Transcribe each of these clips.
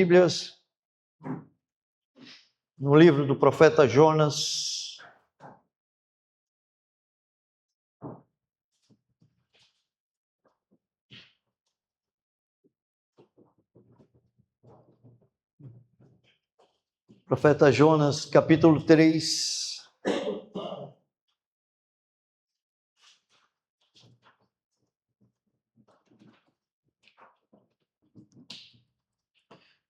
Bíblias, no livro do profeta Jonas, profeta Jonas, capítulo 3.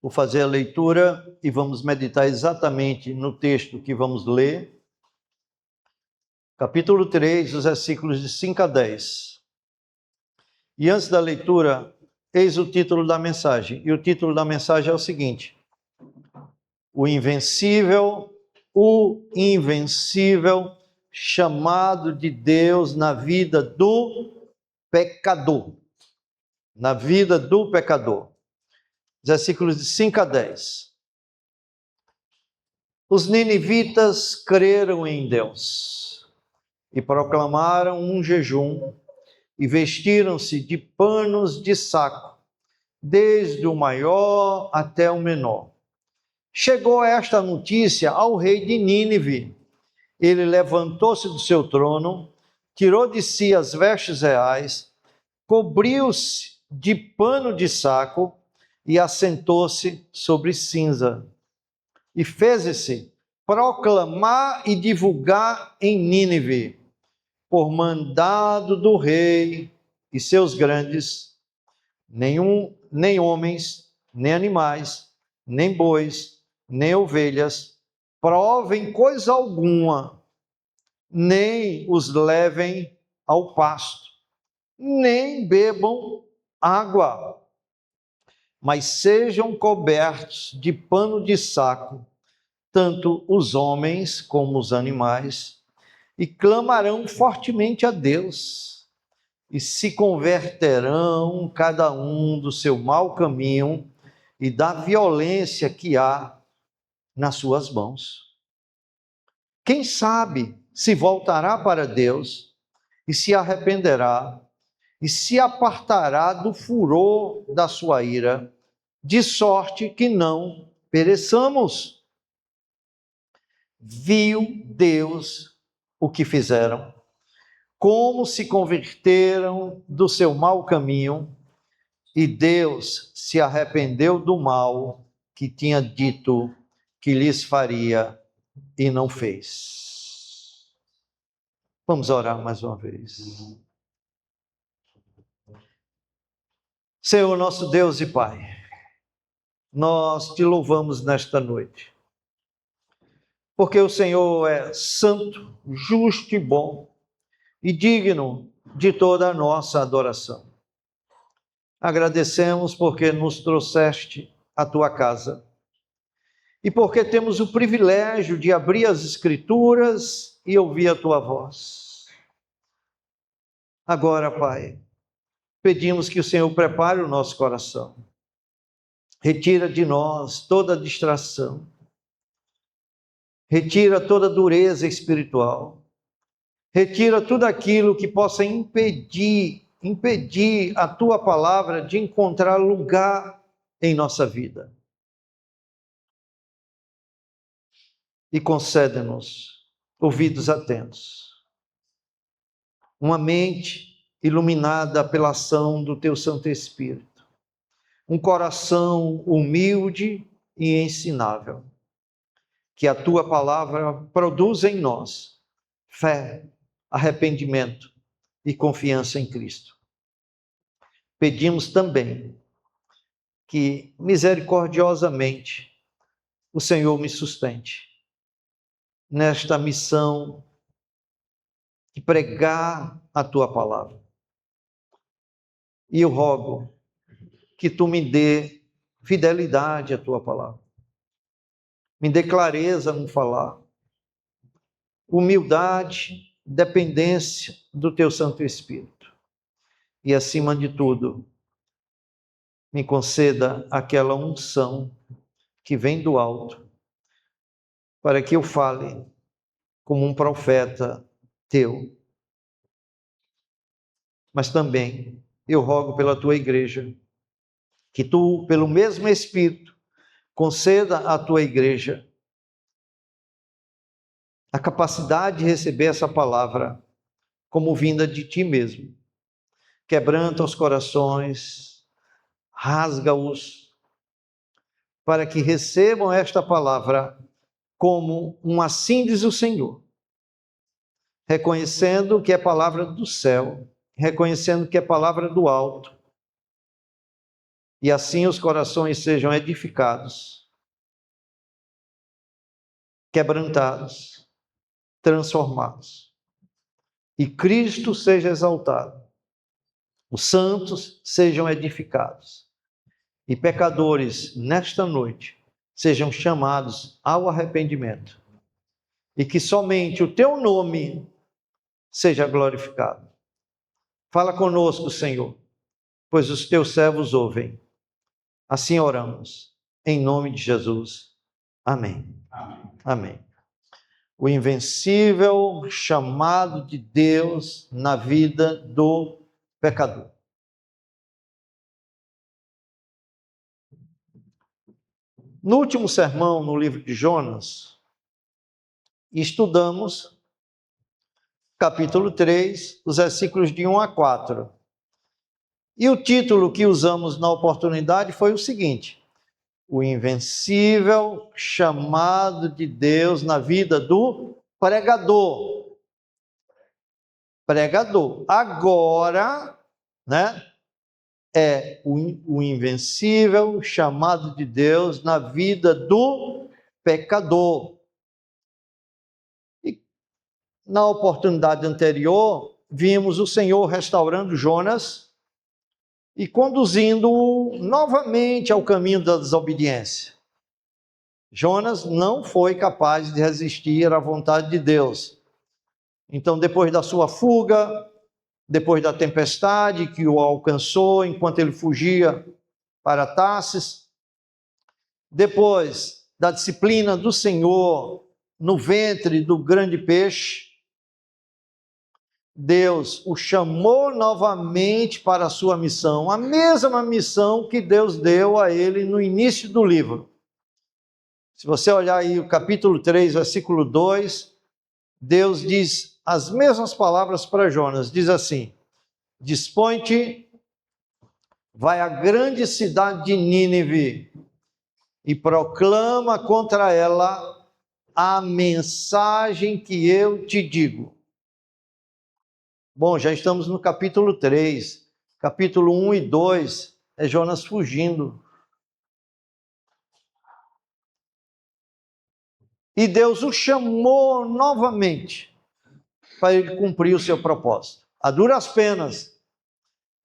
Vou fazer a leitura e vamos meditar exatamente no texto que vamos ler. Capítulo 3, os versículos de 5 a 10. E antes da leitura, eis o título da mensagem. E o título da mensagem é o seguinte: o invencível chamado de Deus na vida do pecador. Na vida do pecador. Versículos de 5 a 10. Os ninivitas creram em Deus e proclamaram um jejum e vestiram-se de panos de saco, desde o maior até o menor. Chegou esta notícia ao rei de Nínive. Ele levantou-se do seu trono, tirou de si as vestes reais, cobriu-se de pano de saco e assentou-se sobre cinza. E fez-se proclamar e divulgar em Nínive, por mandado do rei e seus grandes, nem homens, nem animais, nem bois, nem ovelhas, provem coisa alguma, nem os levem ao pasto, nem bebam água, mas sejam cobertos de pano de saco, tanto os homens como os animais, e clamarão fortemente a Deus, e se converterão cada um do seu mau caminho e da violência que há nas suas mãos. Quem sabe se voltará para Deus e se arrependerá e se apartará do furor da sua ira, de sorte que não pereçamos. Viu Deus o que fizeram, como se converteram do seu mau caminho, e Deus se arrependeu do mal que tinha dito que lhes faria e não fez. Vamos orar mais uma vez. Senhor, nosso Deus e Pai, nós te louvamos nesta noite, porque o Senhor é santo, justo e bom, e digno de toda a nossa adoração. Agradecemos porque nos trouxeste à tua casa, e porque temos o privilégio de abrir as Escrituras e ouvir a tua voz. Agora, Pai, pedimos que o Senhor prepare o nosso coração, retira de nós toda distração, retira toda dureza espiritual, retira tudo aquilo que possa impedir a tua palavra de encontrar lugar em nossa vida. E concede-nos ouvidos atentos, uma mente iluminada pela ação do teu Santo Espírito, um coração humilde e ensinável, que a tua palavra produza em nós fé, arrependimento e confiança em Cristo. Pedimos também que misericordiosamente o Senhor me sustente nesta missão de pregar a tua palavra. E eu rogo que tu me dê fidelidade à tua palavra, me dê clareza no falar, humildade, dependência do teu Santo Espírito. E acima de tudo, me conceda aquela unção que vem do alto, para que eu fale como um profeta teu. Mas também eu rogo pela tua igreja, que tu, pelo mesmo Espírito, conceda à tua igreja a capacidade de receber essa palavra como vinda de ti mesmo. Quebranta os corações, rasga-os, para que recebam esta palavra como um assim diz o Senhor, reconhecendo que é palavra do céu, reconhecendo que é palavra do alto, e assim os corações sejam edificados, quebrantados, transformados, e Cristo seja exaltado, os santos sejam edificados, e pecadores, nesta noite, sejam chamados ao arrependimento, e que somente o teu nome seja glorificado. Fala conosco, Senhor, pois os teus servos ouvem. Assim oramos, em nome de Jesus. Amém. Amém. Amém. O invencível chamado de Deus na vida do pecador. No último sermão, no livro de Jonas, estudamos capítulo 3, os versículos de 1 a 4. E o título que usamos na oportunidade foi o seguinte: o invencível chamado de Deus na vida do pregador. Pregador. Agora, é o invencível chamado de Deus na vida do pecador. E na oportunidade anterior, vimos o Senhor restaurando Jonas e conduzindo-o novamente ao caminho da desobediência. Jonas não foi capaz de resistir à vontade de Deus. Então, depois da sua fuga, depois da tempestade que o alcançou enquanto ele fugia para Tarsis, depois da disciplina do Senhor no ventre do grande peixe, Deus o chamou novamente para a sua missão, a mesma missão que Deus deu a ele no início do livro. Se você olhar aí o capítulo 3, versículo 2, Deus diz as mesmas palavras para Jonas, diz assim: dispõe-te, vai à grande cidade de Nínive e proclama contra ela a mensagem que eu te digo. Bom, já estamos no capítulo 3, capítulo 1 e 2, é Jonas fugindo. E Deus o chamou novamente para ele cumprir o seu propósito. A duras penas,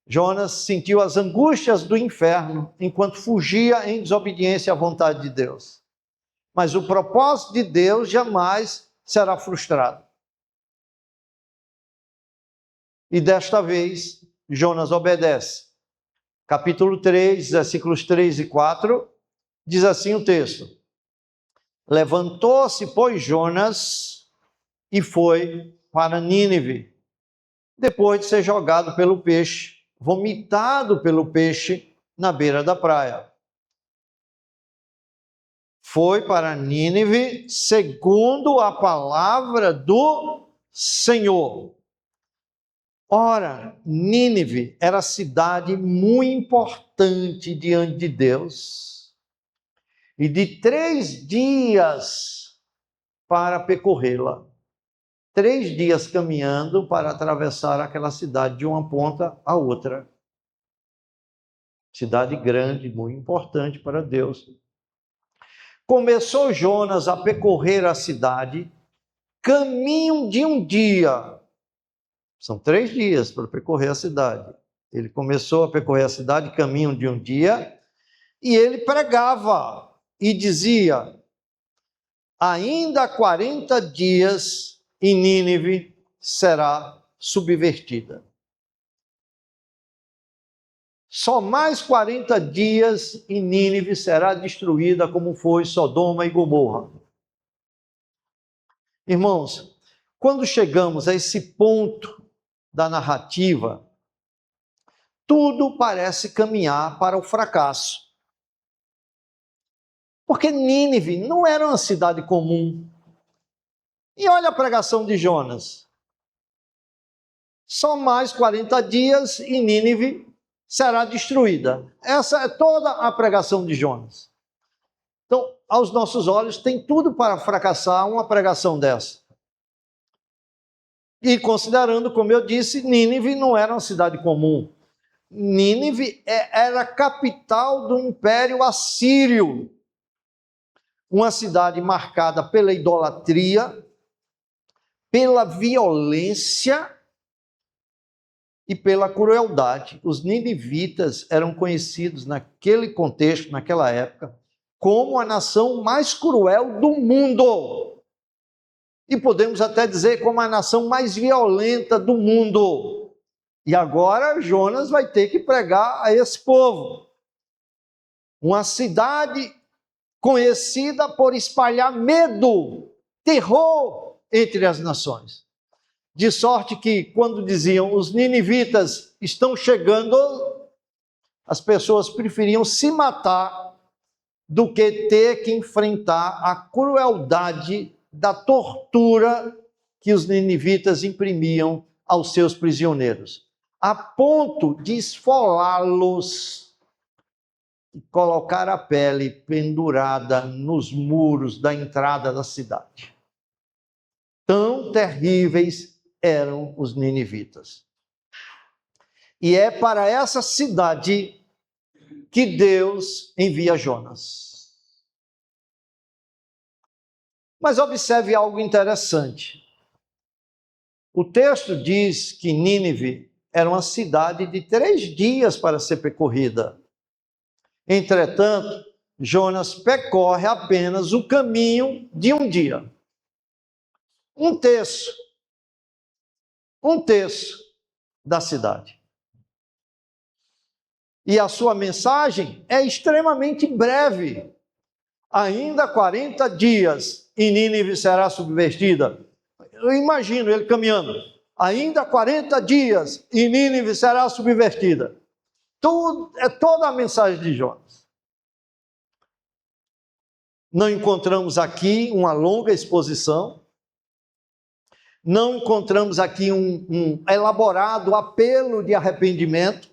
Jonas sentiu as angústias do inferno enquanto fugia em desobediência à vontade de Deus. Mas o propósito de Deus jamais será frustrado. E desta vez, Jonas obedece. Capítulo 3, versículos 3 e 4, diz assim o texto: levantou-se, pois, Jonas e foi para Nínive, depois de ser jogado pelo peixe, vomitado pelo peixe na beira da praia. Foi para Nínive segundo a palavra do Senhor. Ora, Nínive era cidade muito importante diante de Deus, e de 3 dias para percorrê-la. 3 dias caminhando para atravessar aquela cidade de uma ponta à outra. Cidade grande, muito importante para Deus. Começou Jonas a percorrer a cidade, caminho de um dia. São 3 dias para percorrer a cidade. Ele começou a percorrer a cidade, caminho de um dia, e ele pregava e dizia: ainda 40 dias e Nínive será subvertida. Só mais 40 dias e Nínive será destruída como foi Sodoma e Gomorra. Irmãos, quando chegamos a esse ponto da narrativa, tudo parece caminhar para o fracasso. Porque Nínive não era uma cidade comum. E olha a pregação de Jonas. Só mais 40 dias e Nínive será destruída. Essa é toda a pregação de Jonas. Então, aos nossos olhos, tem tudo para fracassar uma pregação dessa. E considerando, como eu disse, Nínive não era uma cidade comum. Nínive era a capital do Império Assírio. Uma cidade marcada pela idolatria, pela violência e pela crueldade. Os ninivitas eram conhecidos naquele contexto, naquela época, como a nação mais cruel do mundo. E podemos até dizer como a nação mais violenta do mundo. E agora Jonas vai ter que pregar a esse povo. Uma cidade conhecida por espalhar medo, terror entre as nações. De sorte que, quando diziam os ninivitas estão chegando, as pessoas preferiam se matar do que ter que enfrentar a crueldade da tortura que os ninivitas imprimiam aos seus prisioneiros, a ponto de esfolá-los e colocar a pele pendurada nos muros da entrada da cidade. Tão terríveis eram os ninivitas. E é para essa cidade que Deus envia Jonas. Mas observe algo interessante. O texto diz que Nínive era uma cidade de 3 dias para ser percorrida. Entretanto, Jonas percorre apenas o caminho de um dia. Um terço da cidade. E a sua mensagem é extremamente breve. Ainda 40 dias e Nínive será subvertida. Eu imagino ele caminhando. Ainda 40 dias e Nínive será subvertida. É toda a mensagem de Jonas. Não encontramos aqui uma longa exposição. Não encontramos aqui um elaborado apelo de arrependimento.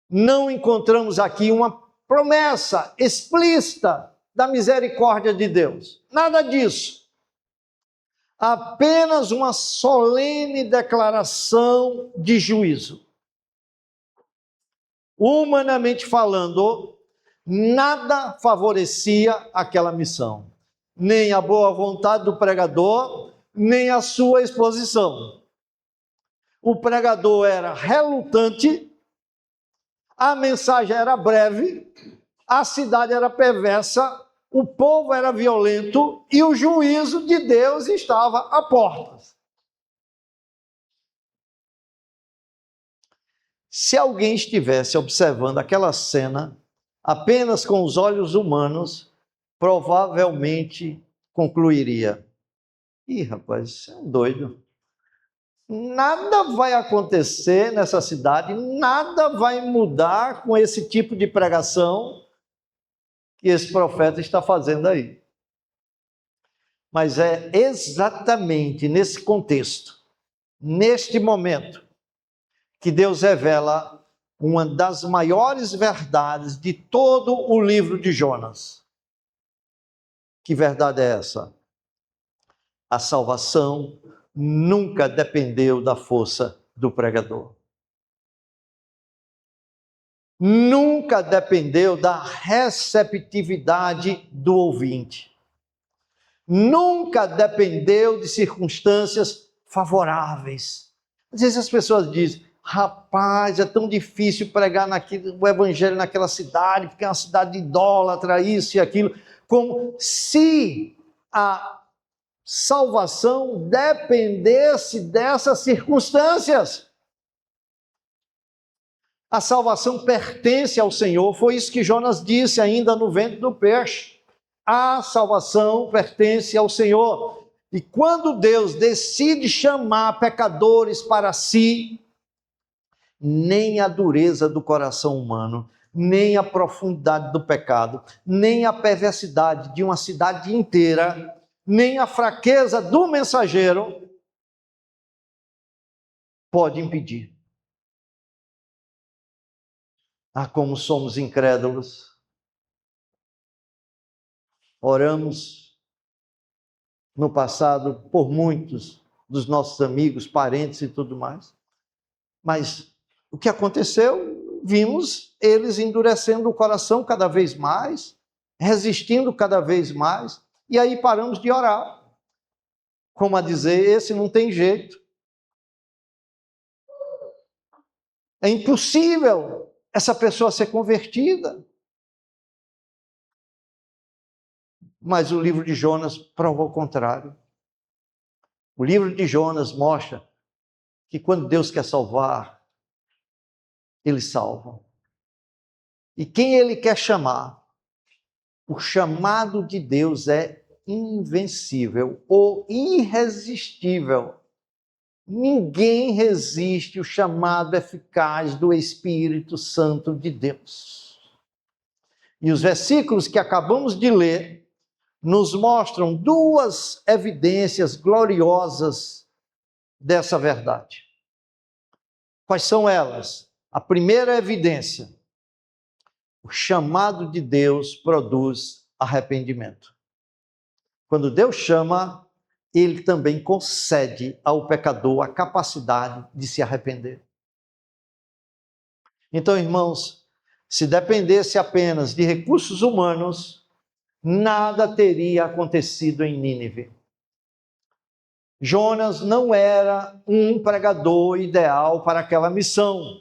Não encontramos aqui uma promessa explícita da misericórdia de Deus. Nada disso. Apenas uma solene declaração de juízo. Humanamente falando, nada favorecia aquela missão. Nem a boa vontade do pregador, nem a sua exposição. O pregador era relutante, a mensagem era breve, a cidade era perversa, o povo era violento e o juízo de Deus estava à porta. Se alguém estivesse observando aquela cena apenas com os olhos humanos, provavelmente concluiria: ih, rapaz, isso é um doido. Nada vai acontecer nessa cidade, nada vai mudar com esse tipo de pregação que esse profeta está fazendo aí. Mas é exatamente nesse contexto, neste momento, que Deus revela uma das maiores verdades de todo o livro de Jonas. Que verdade é essa? A salvação nunca dependeu da força do pregador. Nunca dependeu da receptividade do ouvinte. Nunca dependeu de circunstâncias favoráveis. Às vezes as pessoas dizem: rapaz, é tão difícil pregar o evangelho naquela cidade, porque é uma cidade idólatra, isso e aquilo. Como se a salvação dependesse dessas circunstâncias. A salvação pertence ao Senhor, foi isso que Jonas disse ainda no ventre do peixe. A salvação pertence ao Senhor. E quando Deus decide chamar pecadores para si, nem a dureza do coração humano nem a profundidade do pecado, nem a perversidade de uma cidade inteira, nem a fraqueza do mensageiro pode impedir. Ah, como somos incrédulos. Oramos no passado por muitos dos nossos amigos, parentes e tudo mais. Mas o que aconteceu? Vimos eles endurecendo o coração cada vez mais, resistindo cada vez mais, e aí paramos de orar. Como a dizer, esse não tem jeito. É impossível essa pessoa ser convertida. Mas o livro de Jonas prova o contrário. O livro de Jonas mostra que quando Deus quer salvar, Ele salva. E quem Ele quer chamar, o chamado de Deus é invencível ou irresistível. Ninguém resiste o chamado eficaz do Espírito Santo de Deus. E os versículos que acabamos de ler nos mostram duas evidências gloriosas dessa verdade. Quais são elas? A primeira evidência: o chamado de Deus produz arrependimento. Quando Deus chama, Ele também concede ao pecador a capacidade de se arrepender. Então, irmãos, se dependesse apenas de recursos humanos, nada teria acontecido em Nínive. Jonas não era um pregador ideal para aquela missão.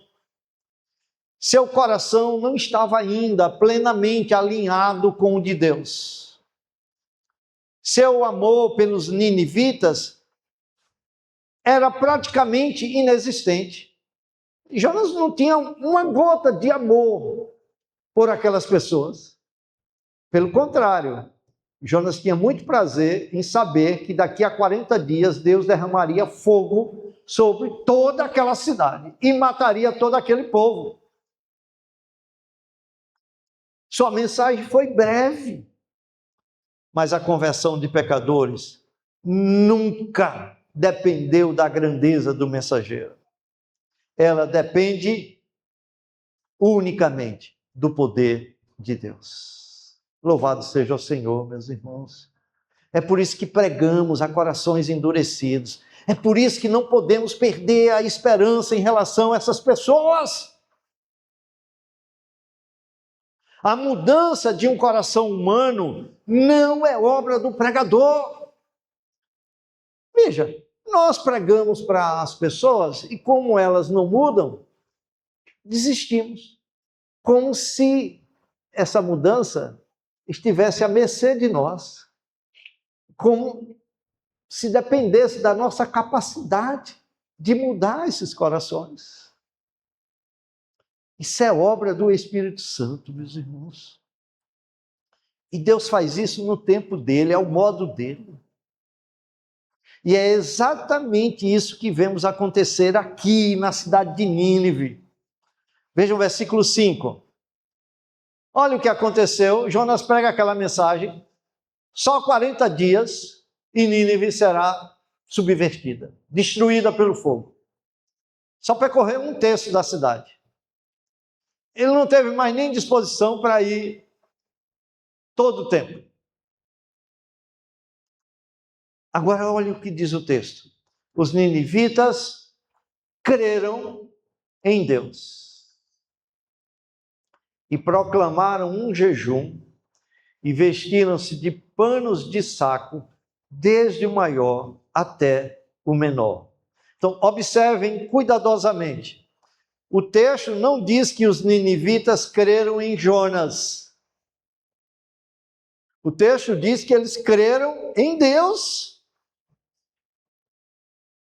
Seu coração não estava ainda plenamente alinhado com o de Deus. Seu amor pelos ninivitas era praticamente inexistente. Jonas não tinha uma gota de amor por aquelas pessoas. Pelo contrário, Jonas tinha muito prazer em saber que daqui a 40 dias Deus derramaria fogo sobre toda aquela cidade e mataria todo aquele povo. Sua mensagem foi breve, mas a conversão de pecadores nunca dependeu da grandeza do mensageiro. Ela depende unicamente do poder de Deus. Louvado seja o Senhor, meus irmãos. É por isso que pregamos a corações endurecidos. É por isso que não podemos perder a esperança em relação a essas pessoas. A mudança de um coração humano não é obra do pregador. Veja, nós pregamos para as pessoas e como elas não mudam, desistimos. Como se essa mudança estivesse à mercê de nós. Como se dependesse da nossa capacidade de mudar esses corações. Isso é obra do Espírito Santo, meus irmãos. E Deus faz isso no tempo dele, é o modo dele. E é exatamente isso que vemos acontecer aqui na cidade de Nínive. Veja o versículo 5. Olha o que aconteceu. Jonas prega aquela mensagem. Só 40 dias e Nínive será subvertida, destruída pelo fogo. Só percorreu um terço da cidade. Ele não teve mais nem disposição para ir todo o tempo. Agora olha o que diz o texto. Os ninivitas creram em Deus e proclamaram um jejum e vestiram-se de panos de saco, desde o maior até o menor. Então, observem cuidadosamente. O texto não diz que os ninivitas creram em Jonas. O texto diz que eles creram em Deus.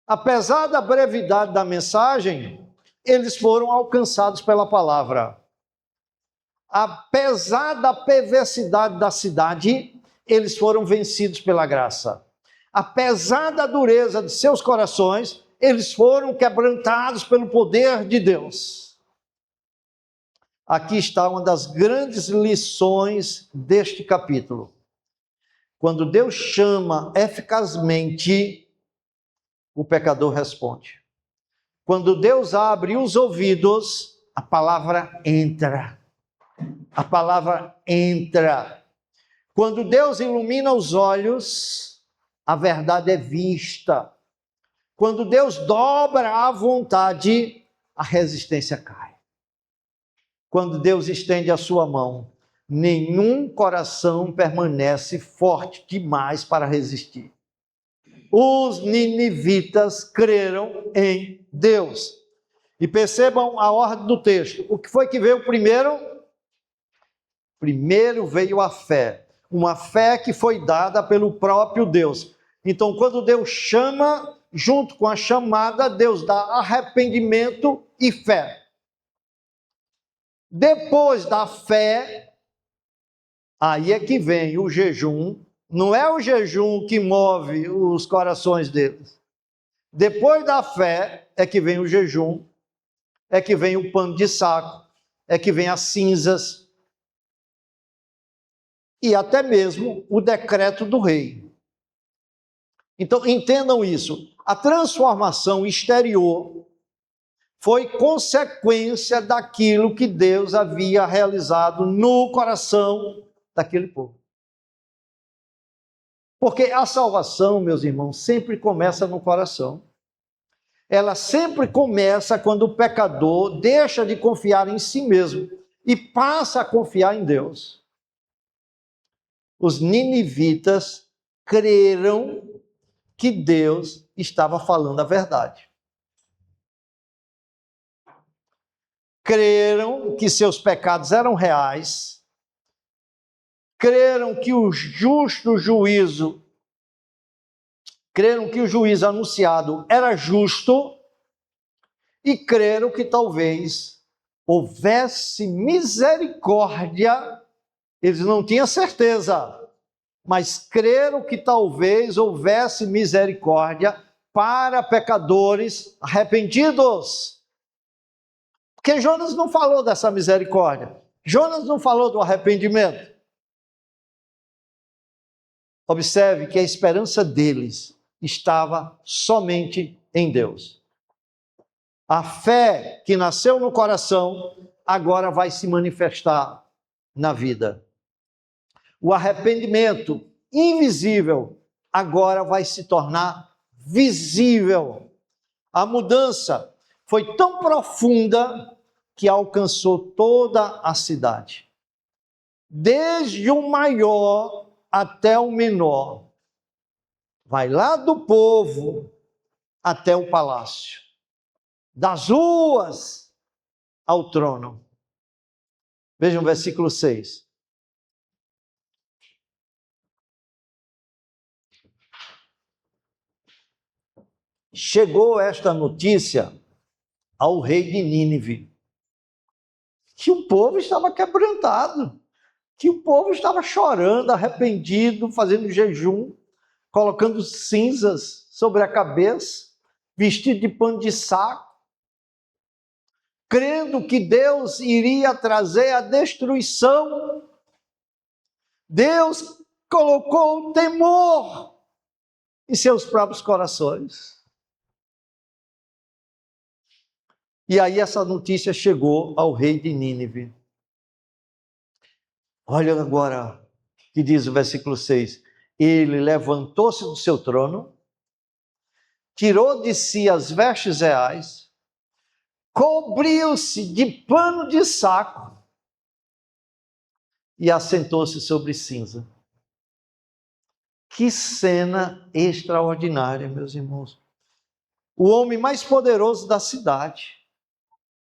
Apesar da brevidade da mensagem, eles foram alcançados pela palavra. Apesar da perversidade da cidade, eles foram vencidos pela graça. Apesar da dureza de seus corações, eles foram quebrantados pelo poder de Deus. aqui está uma das grandes lições deste capítulo. Quando Deus chama eficazmente, o pecador responde. Quando Deus abre os ouvidos, a palavra entra. A palavra entra. Quando Deus ilumina os olhos, a verdade é vista. Quando Deus dobra a vontade, a resistência cai. Quando Deus estende a sua mão, nenhum coração permanece forte demais para resistir. Os ninivitas creram em Deus. E percebam a ordem do texto. O que foi que veio primeiro? Primeiro veio a fé. Uma fé que foi dada pelo próprio Deus. Então, quando Deus chama, junto com a chamada, Deus dá arrependimento e fé. Depois da fé, aí é que vem o jejum. Não é o jejum que move os corações deles. Depois da fé é que vem o jejum, é que vem o pano de saco, é que vem as cinzas e até mesmo o decreto do rei. Então, entendam isso. A transformação exterior foi consequência daquilo que Deus havia realizado no coração daquele povo. Porque a salvação, meus irmãos, sempre começa no coração. Ela sempre começa quando o pecador deixa de confiar em si mesmo e passa a confiar em Deus. Os ninivitas creram que Deus estava falando a verdade. Creram que seus pecados eram reais. Creram que o juízo anunciado era justo e creram que talvez houvesse misericórdia. Eles não tinham certeza, mas creram que talvez houvesse misericórdia para pecadores arrependidos. Porque Jonas não falou dessa misericórdia. Jonas não falou do arrependimento. Observe que a esperança deles estava somente em Deus. A fé que nasceu no coração agora vai se manifestar na vida. O arrependimento invisível agora vai se tornar visível. A mudança foi tão profunda que alcançou toda a cidade. Desde o maior até o menor. Vai lá do povo até o palácio. Das ruas ao trono. Vejam o versículo 6. Chegou esta notícia ao rei de Nínive, que o povo estava quebrantado, que o povo estava chorando, arrependido, fazendo jejum, colocando cinzas sobre a cabeça, vestido de pano de saco, crendo que Deus iria trazer a destruição. Deus colocou o temor em seus próprios corações. E aí essa notícia chegou ao rei de Nínive. Olha agora o que diz o versículo 6. Ele levantou-se do seu trono, tirou de si as vestes reais, cobriu-se de pano de saco e assentou-se sobre cinza. Que cena extraordinária, meus irmãos. O homem mais poderoso da cidade.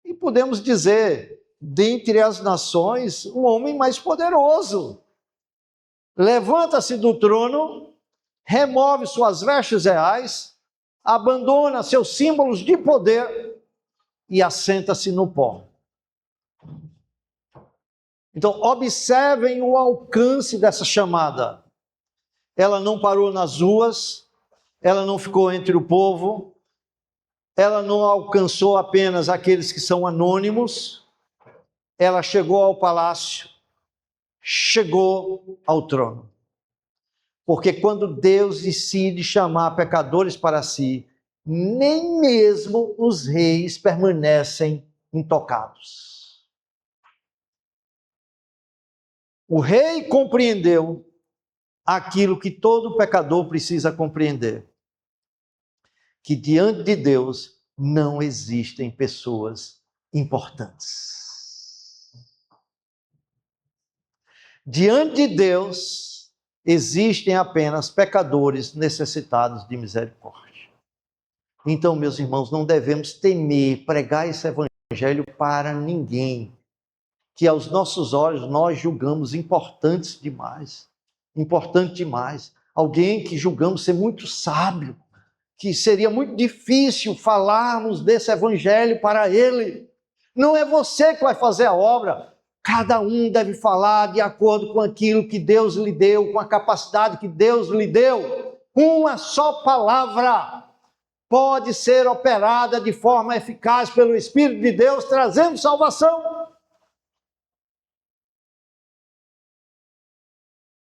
E podemos dizer, dentre as nações, o homem mais poderoso. Levanta-se do trono, remove suas vestes reais, abandona seus símbolos de poder e assenta-se no pó. Então, observem o alcance dessa chamada. Ela não parou nas ruas, ela não ficou entre o povo, ela não alcançou apenas aqueles que são anônimos, ela chegou ao palácio, chegou ao trono. Porque quando Deus decide chamar pecadores para si, nem mesmo os reis permanecem intocados. O rei compreendeu aquilo que todo pecador precisa compreender: que diante de Deus não existem pessoas importantes. Diante de Deus existem apenas pecadores necessitados de misericórdia. Então, meus irmãos, não devemos temer pregar esse evangelho para ninguém que aos nossos olhos nós julgamos importante demais. Alguém que julgamos ser muito sábio, que seria muito difícil falarmos desse evangelho para ele. Não é você que vai fazer a obra. Cada um deve falar de acordo com aquilo que Deus lhe deu, com a capacidade que Deus lhe deu. Uma só palavra pode ser operada de forma eficaz pelo Espírito de Deus, trazendo salvação.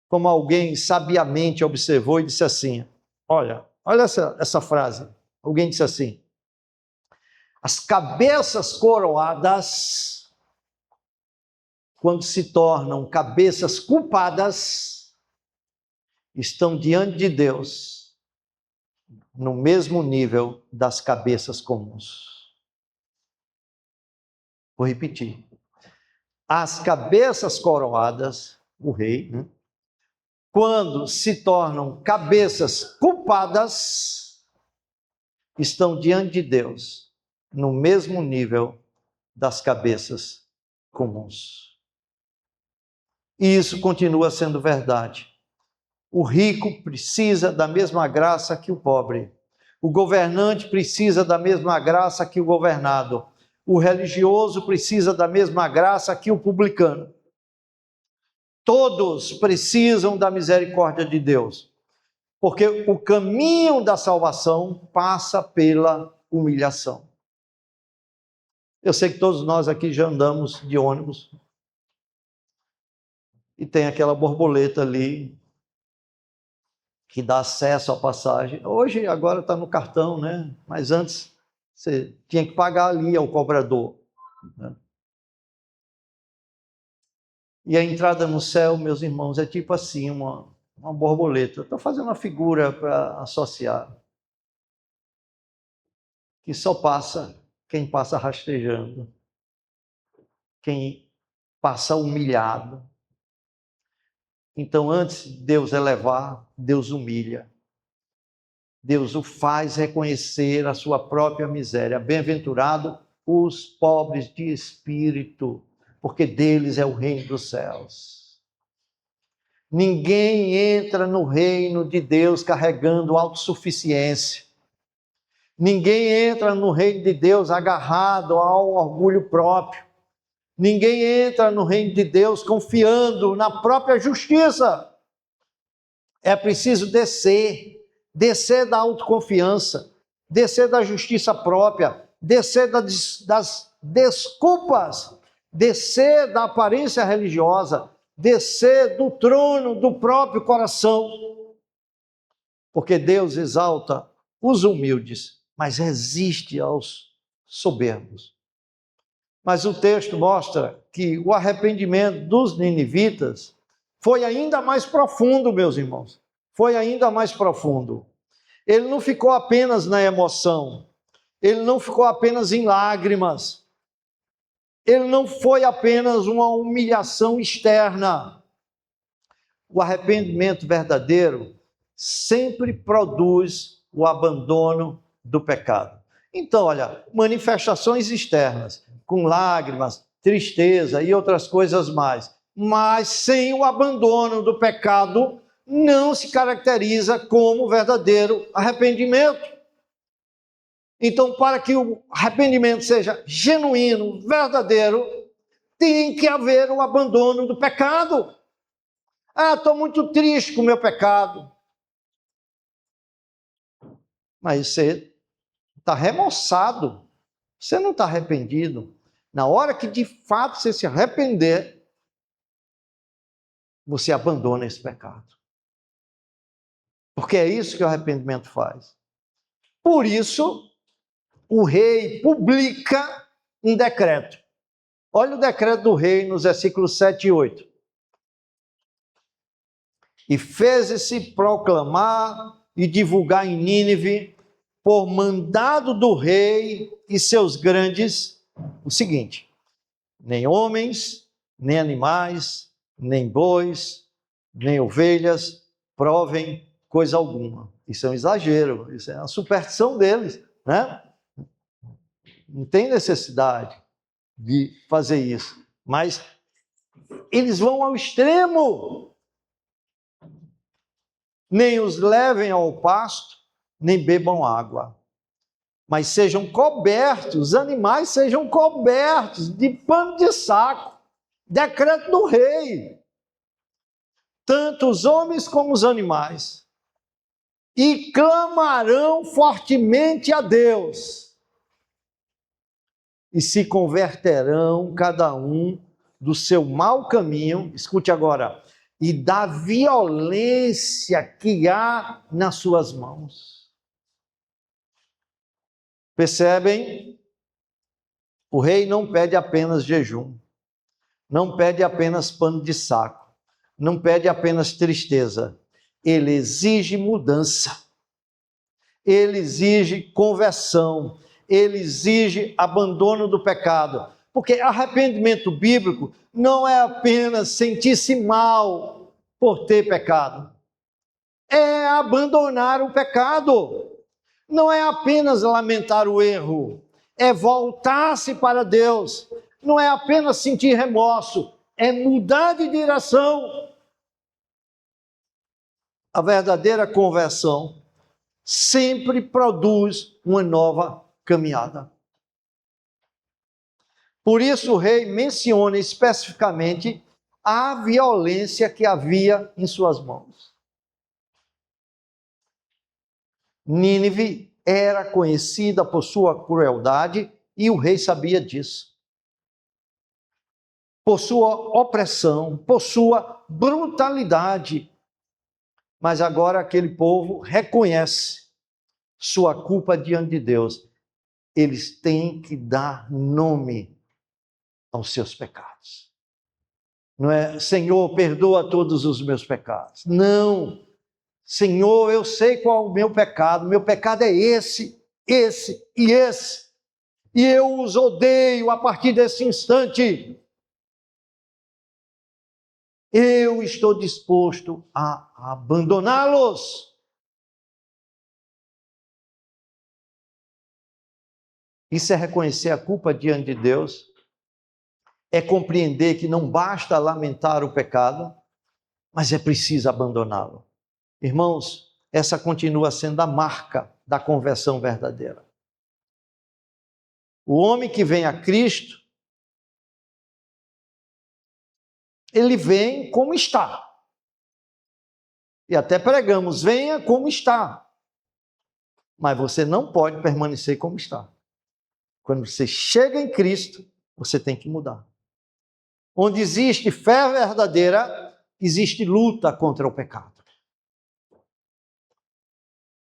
Como alguém sabiamente observou e disse assim, olha essa frase, alguém disse assim: as cabeças coroadas, quando se tornam cabeças culpadas, estão diante de Deus no mesmo nível das cabeças comuns. Vou repetir. As cabeças coroadas, o rei, quando se tornam cabeças culpadas, estão diante de Deus no mesmo nível das cabeças comuns. E isso continua sendo verdade. O rico precisa da mesma graça que o pobre. O governante precisa da mesma graça que o governado. O religioso precisa da mesma graça que o publicano. Todos precisam da misericórdia de Deus, porque o caminho da salvação passa pela humilhação. Eu sei que todos nós aqui já andamos de ônibus e tem aquela borboleta ali que dá acesso à passagem. Hoje, agora está no cartão, né? Mas antes você tinha que pagar ali ao cobrador, né? E a entrada no céu, meus irmãos, é tipo assim, uma borboleta. Estou fazendo uma figura para associar. Que só passa quem passa rastejando, quem passa humilhado. Então, antes de Deus elevar, Deus humilha. Deus o faz reconhecer a sua própria miséria. Bem-aventurado os pobres de espírito, porque deles é o reino dos céus. Ninguém entra no reino de Deus carregando autossuficiência. Ninguém entra no reino de Deus agarrado ao orgulho próprio. Ninguém entra no reino de Deus confiando na própria justiça. É preciso descer da autoconfiança, descer da justiça própria, descer das desculpas, descer da aparência religiosa, descer do trono do próprio coração. Porque Deus exalta os humildes, mas resiste aos soberbos. Mas o texto mostra que o arrependimento dos ninivitas foi ainda mais profundo, meus irmãos. Foi ainda mais profundo. Ele não ficou apenas na emoção. Ele não ficou apenas em lágrimas. Ele não foi apenas uma humilhação externa. O arrependimento verdadeiro sempre produz o abandono do pecado. Então, olha, manifestações externas, com lágrimas, tristeza e outras coisas mais, mas sem o abandono do pecado, não se caracteriza como verdadeiro arrependimento. Então, para que o arrependimento seja genuíno, verdadeiro, tem que haver o abandono do pecado. Estou muito triste com o meu pecado. Mas você está remoçado, você não está arrependido. Na hora que de fato você se arrepender, você abandona esse pecado. Porque é isso que o arrependimento faz. Por isso, o rei publica um decreto. Olha o decreto do rei nos versículos 7 e 8. E fez-se proclamar e divulgar em Nínive, por mandado do rei e seus grandes, o seguinte: nem homens, nem animais, nem bois, nem ovelhas provem coisa alguma. Isso é um exagero, isso é uma superstição deles, né? Não tem necessidade de fazer isso, mas eles vão ao extremo. Nem os levem ao pasto, nem bebam água, mas sejam cobertos, os animais sejam cobertos de pano de saco. Decreto do rei. Tanto os homens como os animais. E clamarão fortemente a Deus. E se converterão cada um do seu mau caminho, escute agora, e da violência que há nas suas mãos. Percebem? O rei não pede apenas jejum, não pede apenas pano de saco, não pede apenas tristeza, ele exige mudança, ele exige conversão, ele exige abandono do pecado. Porque arrependimento bíblico não é apenas sentir-se mal por ter pecado. É abandonar o pecado. Não é apenas lamentar o erro. É voltar-se para Deus. Não é apenas sentir remorso. É mudar de direção. A verdadeira conversão sempre produz uma nova caminhada. Por isso o rei menciona especificamente a violência que havia em suas mãos. Nínive era conhecida por sua crueldade e o rei sabia disso. Por sua opressão, por sua brutalidade. Mas agora aquele povo reconhece sua culpa diante de Deus. Eles têm que dar nome aos seus pecados. Não é, Senhor, perdoa todos os meus pecados. Não. Senhor, eu sei qual é o meu pecado é esse, esse e esse. E eu os odeio a partir desse instante. Eu estou disposto a abandoná-los. Isso é reconhecer a culpa diante de Deus. É compreender que não basta lamentar o pecado, mas é preciso abandoná-lo. Irmãos, essa continua sendo a marca da conversão verdadeira. O homem que vem a Cristo, ele vem como está. E até pregamos, venha como está. Mas você não pode permanecer como está. Quando você chega em Cristo, você tem que mudar. Onde existe fé verdadeira, existe luta contra o pecado.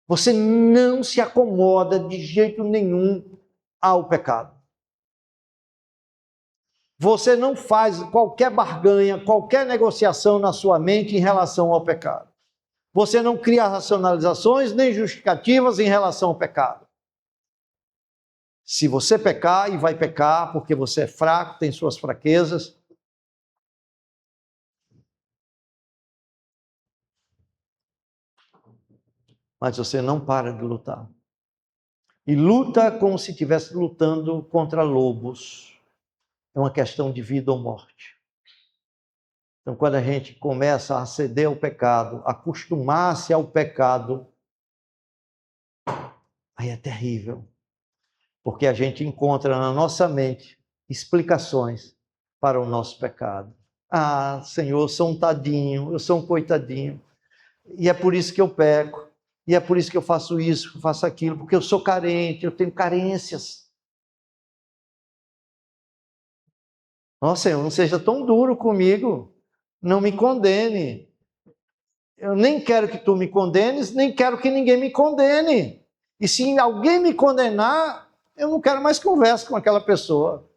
Você não se acomoda de jeito nenhum ao pecado. Você não faz qualquer barganha, qualquer negociação na sua mente em relação ao pecado. Você não cria racionalizações nem justificativas em relação ao pecado. Se você pecar, e vai pecar porque você é fraco, tem suas fraquezas, mas você não para de lutar. E luta como se estivesse lutando contra lobos. É uma questão de vida ou morte. Então, quando a gente começa a ceder ao pecado, acostumar-se ao pecado, aí é terrível. Porque a gente encontra na nossa mente explicações para o nosso pecado. Ah, Senhor, eu sou um tadinho, eu sou um coitadinho. E é por isso que eu peco. E é por isso que eu faço isso, faço aquilo, porque eu sou carente, eu tenho carências. Nossa, Senhor, não seja tão duro comigo, não me condene. Eu nem quero que tu me condenes, nem quero que ninguém me condene. E se alguém me condenar, eu não quero mais conversa com aquela pessoa.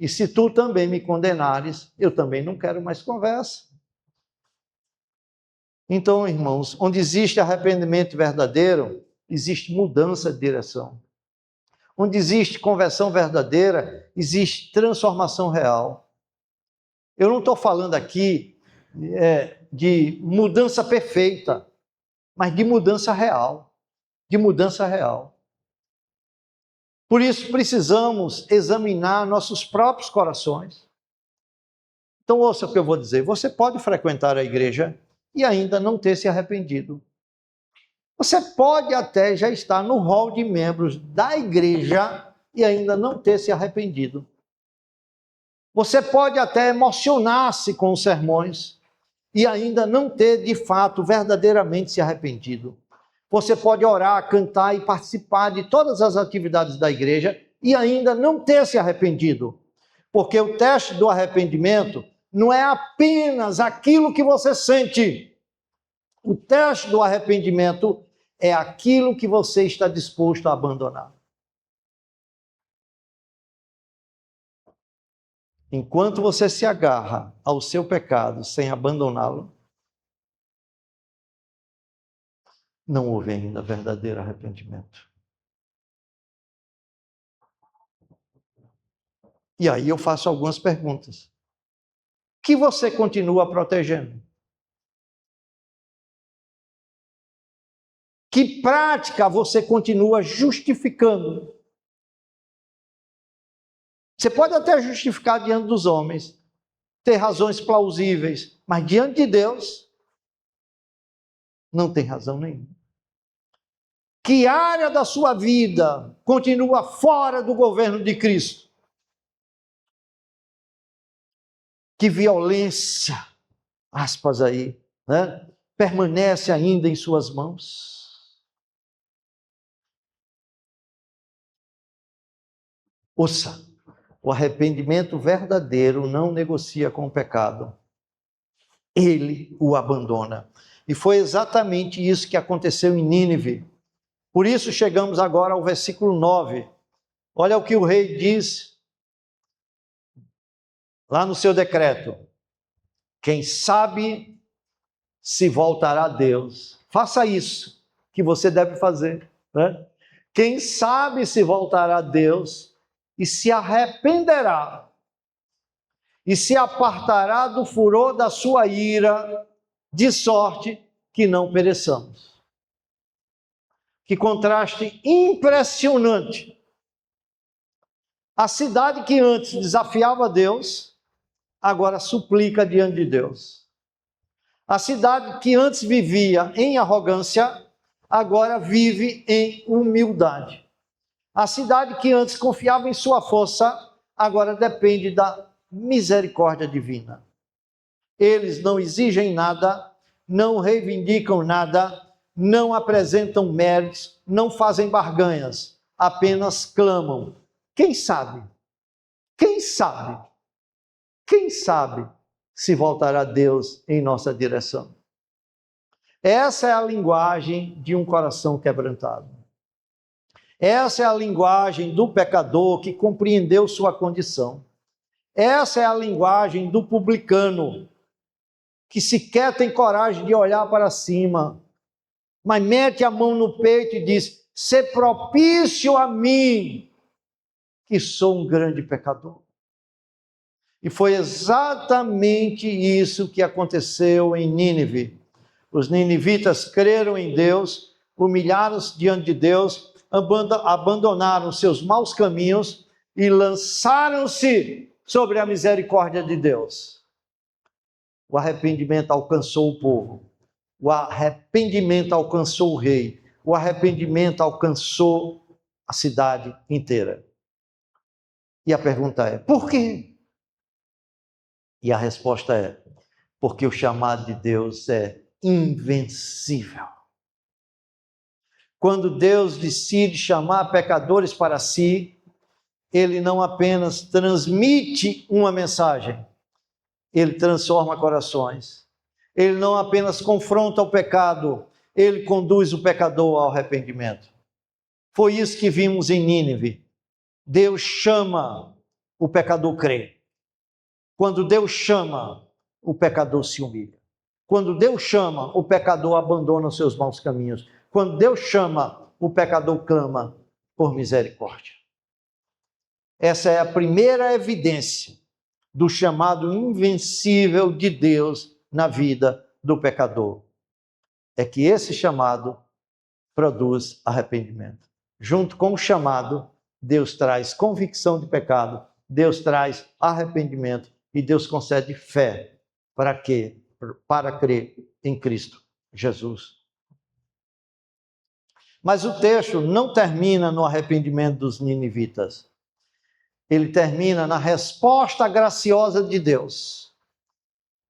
E se tu também me condenares, eu também não quero mais conversa. Então, irmãos, onde existe arrependimento verdadeiro, existe mudança de direção. Onde existe conversão verdadeira, existe transformação real. Eu não estou falando aqui de mudança perfeita, mas de mudança real. De mudança real. Por isso, precisamos examinar nossos próprios corações. Então, ouça o que eu vou dizer. Você pode frequentar a igreja e ainda não ter se arrependido. Você pode até já estar no rol de membros da igreja e ainda não ter se arrependido. Você pode até emocionar-se com os sermões e ainda não ter, de fato, verdadeiramente se arrependido. Você pode orar, cantar e participar de todas as atividades da igreja e ainda não ter se arrependido. Porque o teste do arrependimento não é apenas aquilo que você sente. O teste do arrependimento é aquilo que você está disposto a abandonar. Enquanto você se agarra ao seu pecado sem abandoná-lo, não houve ainda verdadeiro arrependimento. E aí eu faço algumas perguntas. Que você continua protegendo? Que prática você continua justificando? Você pode até justificar diante dos homens, ter razões plausíveis, mas diante de Deus, não tem razão nenhuma. Que área da sua vida continua fora do governo de Cristo? Que violência, aspas aí, né, permanece ainda em suas mãos? Ouça, o arrependimento verdadeiro não negocia com o pecado. Ele o abandona. E foi exatamente isso que aconteceu em Nínive. Por isso chegamos agora ao versículo 9. Olha o que o rei diz lá no seu decreto. Quem sabe se voltará a Deus. Faça isso que você deve fazer, né? Quem sabe se voltará a Deus e se arrependerá e se apartará do furor da sua ira, de sorte que não pereçamos. Que contraste impressionante. A cidade que antes desafiava Deus, agora suplica diante de Deus. A cidade que antes vivia em arrogância, agora vive em humildade. A cidade que antes confiava em sua força, agora depende da misericórdia divina. Eles não exigem nada, não reivindicam nada, não apresentam méritos, não fazem barganhas, apenas clamam. Quem sabe? Quem sabe? Quem sabe se voltará Deus em nossa direção? Essa é a linguagem de um coração quebrantado. Essa é a linguagem do pecador que compreendeu sua condição. Essa é a linguagem do publicano, que sequer tem coragem de olhar para cima, mas mete a mão no peito e diz: "Sê propício a mim, que sou um grande pecador." E foi exatamente isso que aconteceu em Nínive. Os ninivitas creram em Deus, humilharam-se diante de Deus, abandonaram seus maus caminhos e lançaram-se sobre a misericórdia de Deus. O arrependimento alcançou o povo. O arrependimento alcançou o rei. O arrependimento alcançou a cidade inteira. E a pergunta é: por quê? E a resposta é: porque o chamado de Deus é invencível. Quando Deus decide chamar pecadores para si, ele não apenas transmite uma mensagem, ele transforma corações. Ele não apenas confronta o pecado, ele conduz o pecador ao arrependimento. Foi isso que vimos em Nínive. Deus chama, o pecador crê. Quando Deus chama, o pecador se humilha. Quando Deus chama, o pecador abandona os seus maus caminhos. Quando Deus chama, o pecador clama por misericórdia. Essa é a primeira evidência do chamado invencível de Deus na vida do pecador. É que esse chamado produz arrependimento. Junto com o chamado, Deus traz convicção de pecado, Deus traz arrependimento e Deus concede fé. Para quê? Para crer em Cristo Jesus. Mas o texto não termina no arrependimento dos ninivitas. Ele termina na resposta graciosa de Deus.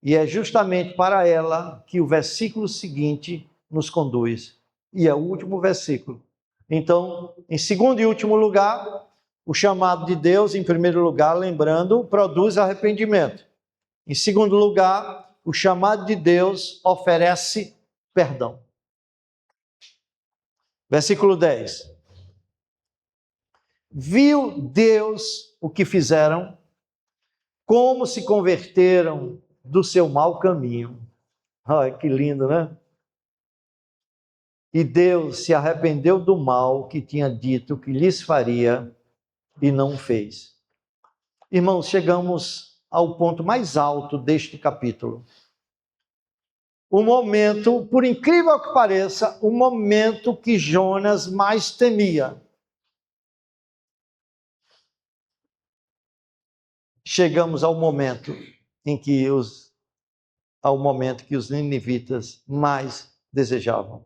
E é justamente para ela que o versículo seguinte nos conduz. E é o último versículo. Então, em segundo e último lugar, o chamado de Deus, em primeiro lugar, lembrando, produz arrependimento. Em segundo lugar, o chamado de Deus oferece perdão. Versículo 10. Viu Deus o que fizeram, como se converteram do seu mau caminho. Ai, que lindo, né? E Deus se arrependeu do mal que tinha dito que lhes faria e não fez. Irmãos, chegamos ao ponto mais alto deste capítulo. O momento, por incrível que pareça, o momento que Jonas mais temia. Chegamos ao momento em que os ninivitas mais desejavam.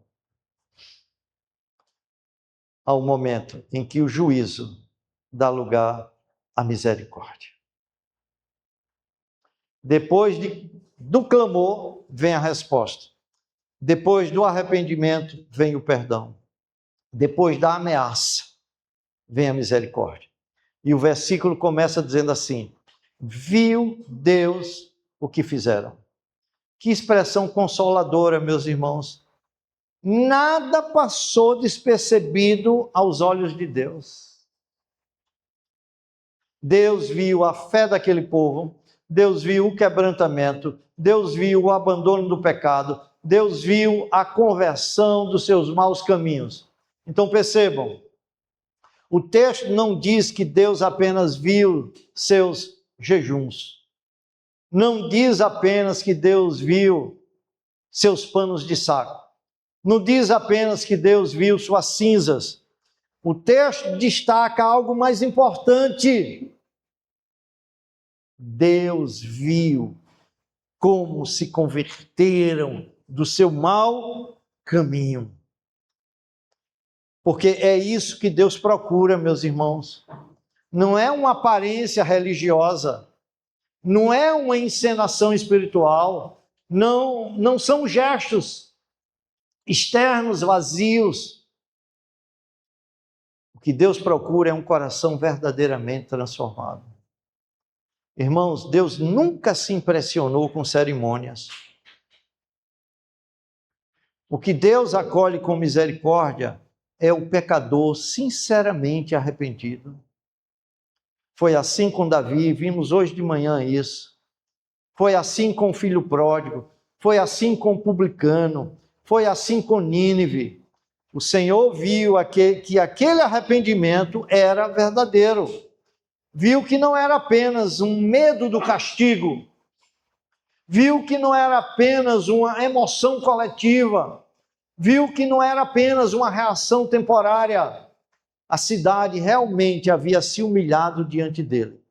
Ao momento em que o juízo dá lugar à misericórdia. Depois do clamor, vem a resposta. Depois do arrependimento, vem o perdão. Depois da ameaça, vem a misericórdia. E o versículo começa dizendo assim: viu Deus o que fizeram. Que expressão consoladora, meus irmãos. Nada passou despercebido aos olhos de Deus. Deus viu a fé daquele povo, Deus viu o quebrantamento, Deus viu o abandono do pecado, Deus viu a conversão dos seus maus caminhos. Então percebam, o texto não diz que Deus apenas viu seus jejuns. Não diz apenas que Deus viu seus panos de saco. Não diz apenas que Deus viu suas cinzas. O texto destaca algo mais importante. Deus viu como se converteram do seu mau caminho. Porque é isso que Deus procura, meus irmãos. Não é uma aparência religiosa, não é uma encenação espiritual, não são gestos externos vazios. O que Deus procura é um coração verdadeiramente transformado. Irmãos, Deus nunca se impressionou com cerimônias. O que Deus acolhe com misericórdia é o pecador sinceramente arrependido. Foi assim com Davi, vimos hoje de manhã isso. Foi assim com o filho pródigo, foi assim com o publicano, foi assim com Nínive. O Senhor viu que aquele arrependimento era verdadeiro. Viu que não era apenas um medo do castigo. Viu que não era apenas uma emoção coletiva. Viu que não era apenas uma reação temporária. A cidade realmente havia se humilhado diante dele.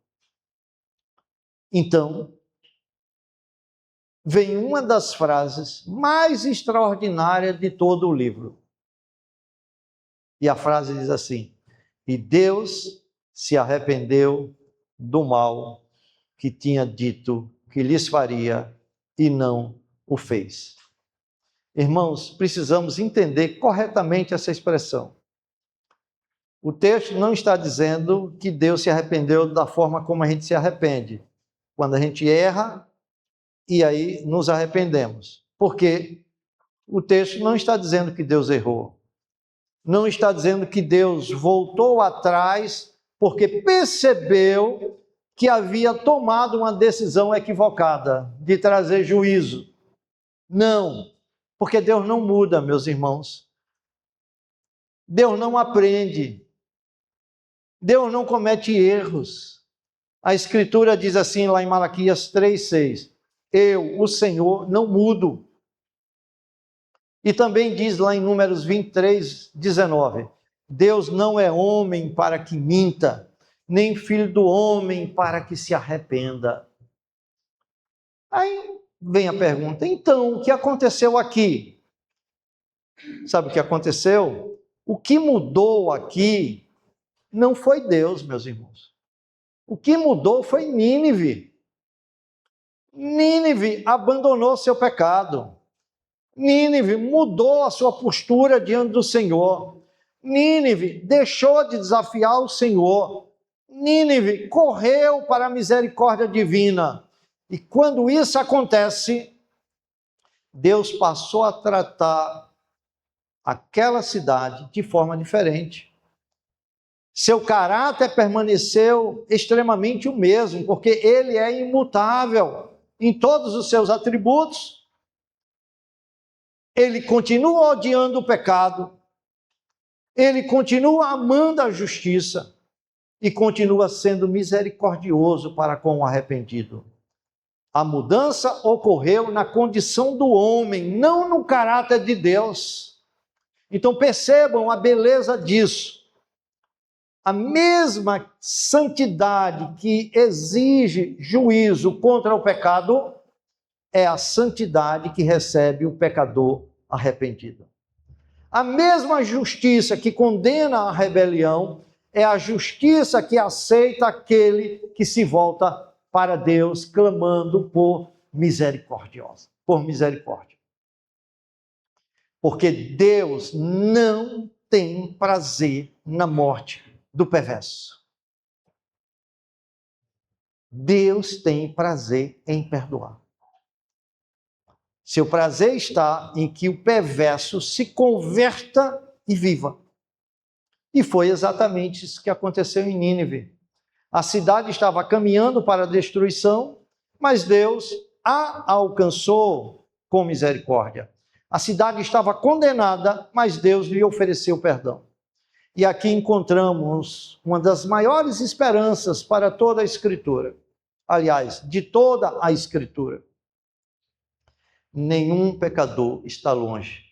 Então, vem uma das frases mais extraordinárias de todo o livro. E a frase diz assim: e Deus se arrependeu do mal que tinha dito que lhes faria e não o fez. Irmãos, precisamos entender corretamente essa expressão. O texto não está dizendo que Deus se arrependeu da forma como a gente se arrepende, quando a gente erra e aí nos arrependemos. Porque o texto não está dizendo que Deus errou. Não está dizendo que Deus voltou atrás porque percebeu que havia tomado uma decisão equivocada de trazer juízo. Não, porque Deus não muda, meus irmãos. Deus não aprende. Deus não comete erros. A Escritura diz assim lá em Malaquias 3,6: eu, o Senhor, não mudo. E também diz lá em Números 23:19: Deus não é homem para que minta, nem filho do homem para que se arrependa. Aí vem a pergunta, então, o que aconteceu aqui? Sabe o que aconteceu? O que mudou aqui não foi Deus, meus irmãos. O que mudou foi Nínive. Nínive abandonou seu pecado. Nínive mudou a sua postura diante do Senhor. Nínive deixou de desafiar o Senhor. Nínive correu para a misericórdia divina. E quando isso acontece, Deus passou a tratar aquela cidade de forma diferente. Seu caráter permaneceu extremamente o mesmo, porque ele é imutável em todos os seus atributos. Ele continua odiando o pecado, ele continua amando a justiça e continua sendo misericordioso para com o arrependido. A mudança ocorreu na condição do homem, não no caráter de Deus. Então percebam a beleza disso. A mesma santidade que exige juízo contra o pecado é a santidade que recebe o pecador arrependido. A mesma justiça que condena a rebelião é a justiça que aceita aquele que se volta para Deus, clamando por misericórdia. Porque Deus não tem prazer na morte do perverso. Deus tem prazer em perdoar. Seu prazer está em que o perverso se converta e viva. E foi exatamente isso que aconteceu em Nínive. A cidade estava caminhando para a destruição, mas Deus a alcançou com misericórdia. A cidade estava condenada, mas Deus lhe ofereceu perdão. E aqui encontramos uma das maiores esperanças para toda a Escritura. Aliás, de toda a Escritura. Nenhum pecador está longe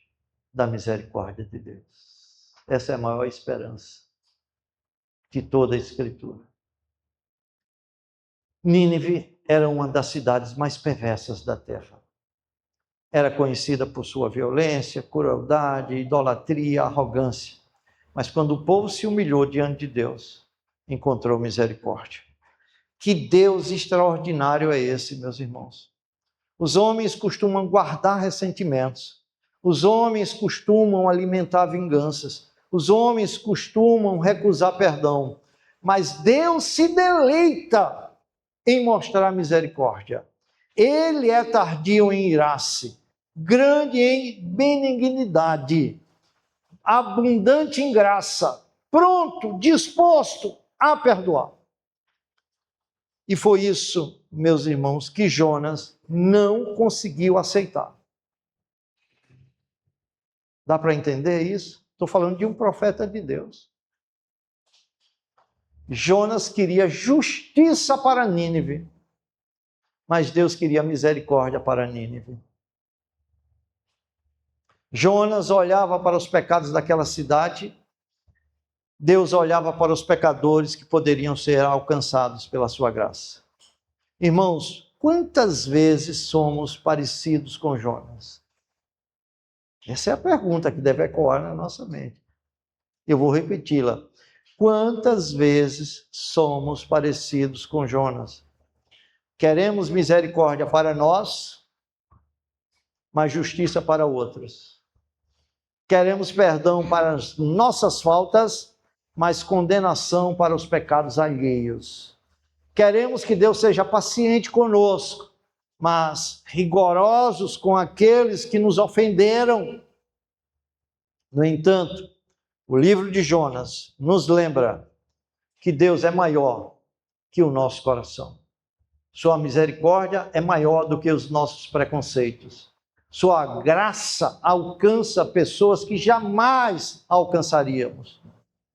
da misericórdia de Deus. Essa é a maior esperança de toda a Escritura. Nínive era uma das cidades mais perversas da terra. Era conhecida por sua violência, crueldade, idolatria, arrogância. Mas quando o povo se humilhou diante de Deus, encontrou misericórdia. Que Deus extraordinário é esse, meus irmãos? Os homens costumam guardar ressentimentos. Os homens costumam alimentar vinganças. Os homens costumam recusar perdão. Mas Deus se deleita em mostrar misericórdia. Ele é tardio em irar-se, grande em benignidade, abundante em graça, pronto, disposto a perdoar. E foi isso, meus irmãos, que Jonas não conseguiu aceitar. Dá para entender isso? Estou falando de um profeta de Deus. Jonas queria justiça para Nínive, mas Deus queria misericórdia para Nínive. Jonas olhava para os pecados daquela cidade, Deus olhava para os pecadores que poderiam ser alcançados pela sua graça. Irmãos, quantas vezes somos parecidos com Jonas? Essa é a pergunta que deve ecoar na nossa mente. Eu vou repeti-la. Quantas vezes somos parecidos com Jonas? Queremos misericórdia para nós, mas justiça para outros. Queremos perdão para as nossas faltas, mas condenação para os pecados alheios. Queremos que Deus seja paciente conosco, mas rigorosos com aqueles que nos ofenderam. No entanto, o livro de Jonas nos lembra que Deus é maior que o nosso coração. Sua misericórdia é maior do que os nossos preconceitos. Sua graça alcança pessoas que jamais alcançaríamos.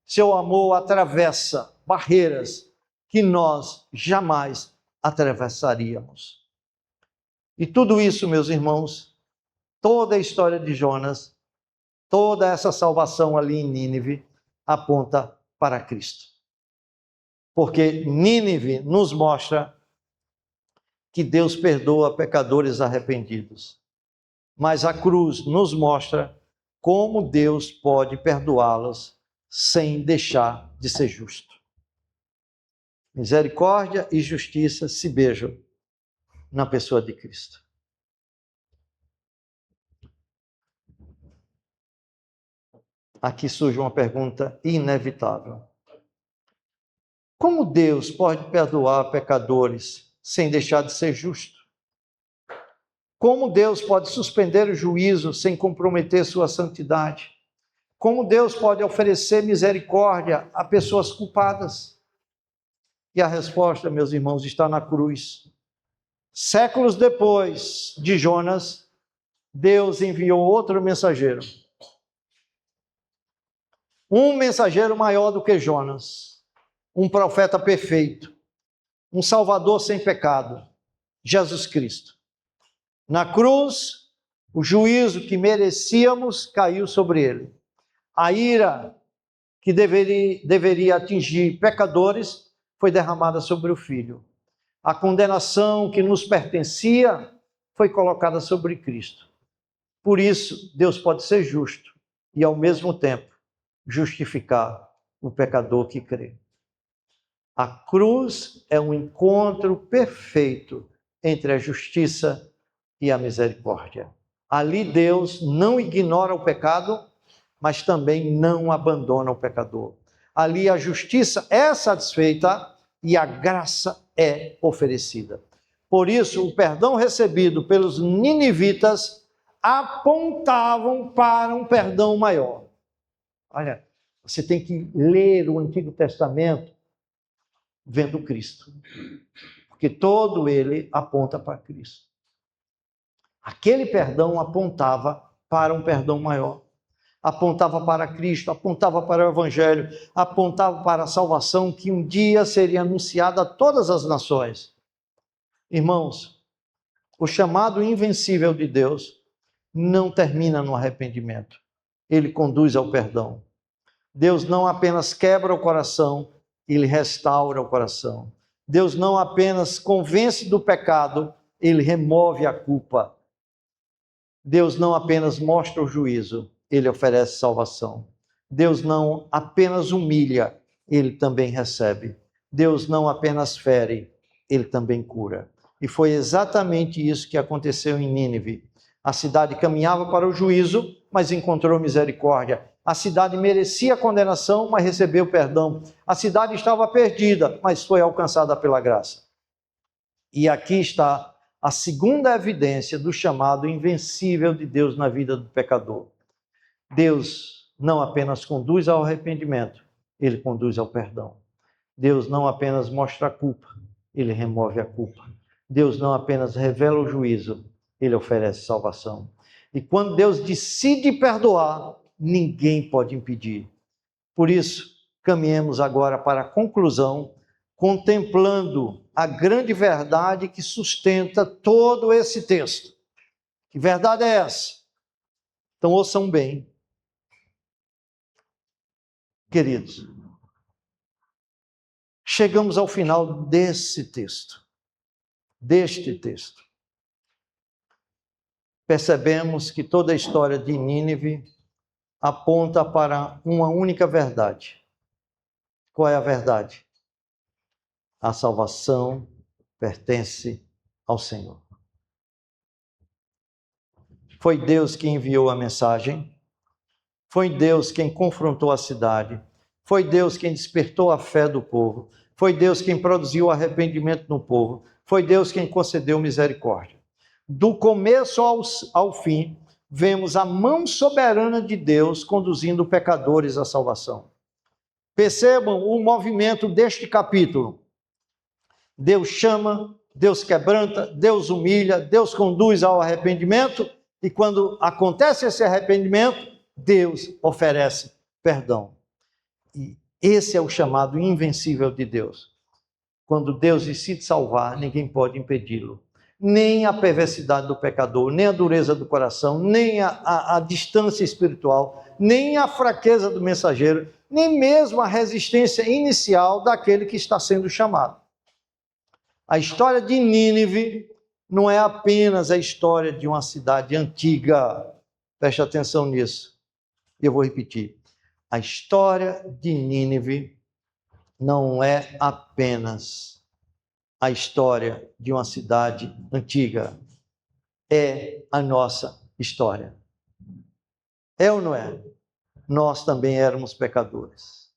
Seu amor atravessa barreiras que nós jamais atravessaríamos. E tudo isso, meus irmãos, toda a história de Jonas, toda essa salvação ali em Nínive, aponta para Cristo. Porque Nínive nos mostra que Deus perdoa pecadores arrependidos. Mas a cruz nos mostra como Deus pode perdoá-los sem deixar de ser justo. Misericórdia e justiça se beijam na pessoa de Cristo. Aqui surge uma pergunta inevitável. Como Deus pode perdoar pecadores sem deixar de ser justo? Como Deus pode suspender o juízo sem comprometer sua santidade? Como Deus pode oferecer misericórdia a pessoas culpadas? E a resposta, meus irmãos, está na cruz. Séculos depois de Jonas, Deus enviou outro mensageiro. Um mensageiro maior do que Jonas. Um profeta perfeito. Um salvador sem pecado. Jesus Cristo. Na cruz, o juízo que merecíamos caiu sobre ele. A ira que deveria atingir pecadores foi derramada sobre o Filho. A condenação que nos pertencia foi colocada sobre Cristo. Por isso, Deus pode ser justo e, ao mesmo tempo, justificar o pecador que crê. A cruz é um encontro perfeito entre a justiça e a misericórdia. Ali Deus não ignora o pecado, mas também não abandona o pecador. Ali a justiça é satisfeita e a graça é oferecida. Por isso, o perdão recebido pelos ninivitas apontavam para um perdão maior. Olha, você tem que ler o Antigo Testamento vendo Cristo, porque todo ele aponta para Cristo. Aquele perdão apontava para um perdão maior. Apontava para Cristo, apontava para o Evangelho, apontava para a salvação que um dia seria anunciada a todas as nações. Irmãos, o chamado invencível de Deus não termina no arrependimento. Ele conduz ao perdão. Deus não apenas quebra o coração, ele restaura o coração. Deus não apenas convence do pecado, ele remove a culpa. Deus não apenas mostra o juízo, ele oferece salvação. Deus não apenas humilha, ele também recebe. Deus não apenas fere, ele também cura. E foi exatamente isso que aconteceu em Nínive. A cidade caminhava para o juízo, mas encontrou misericórdia. A cidade merecia condenação, mas recebeu perdão. A cidade estava perdida, mas foi alcançada pela graça. E aqui está a segunda evidência do chamado invencível de Deus na vida do pecador. Deus não apenas conduz ao arrependimento, ele conduz ao perdão. Deus não apenas mostra a culpa, ele remove a culpa. Deus não apenas revela o juízo, ele oferece salvação. E quando Deus decide perdoar, ninguém pode impedir. Por isso, caminhemos agora para a conclusão, contemplando a grande verdade que sustenta todo esse texto. Que verdade é essa? Então ouçam bem. Queridos, chegamos ao final deste texto. Percebemos que toda a história de Nínive aponta para uma única verdade. Qual é a verdade? A salvação pertence ao Senhor. Foi Deus quem enviou a mensagem, foi Deus quem confrontou a cidade, Foi Deus quem despertou a fé do povo. Foi Deus quem produziu o arrependimento no povo. Foi Deus quem concedeu misericórdia. Do começo ao fim, vemos a mão soberana de Deus conduzindo pecadores à salvação. Percebam o movimento deste capítulo. Deus chama, Deus quebranta, Deus humilha, Deus conduz ao arrependimento, e quando acontece esse arrependimento, Deus oferece perdão. E esse é o chamado invencível de Deus. Quando Deus decide salvar, ninguém pode impedi-lo. Nem a perversidade do pecador, nem a dureza do coração, nem a distância espiritual, nem a fraqueza do mensageiro, nem mesmo a resistência inicial daquele que está sendo chamado. A história de Nínive não é apenas a história de uma cidade antiga. Preste atenção nisso. Eu vou repetir. A história de Nínive não é apenas a história de uma cidade antiga. É a nossa história. É ou não é? Nós também éramos pecadores.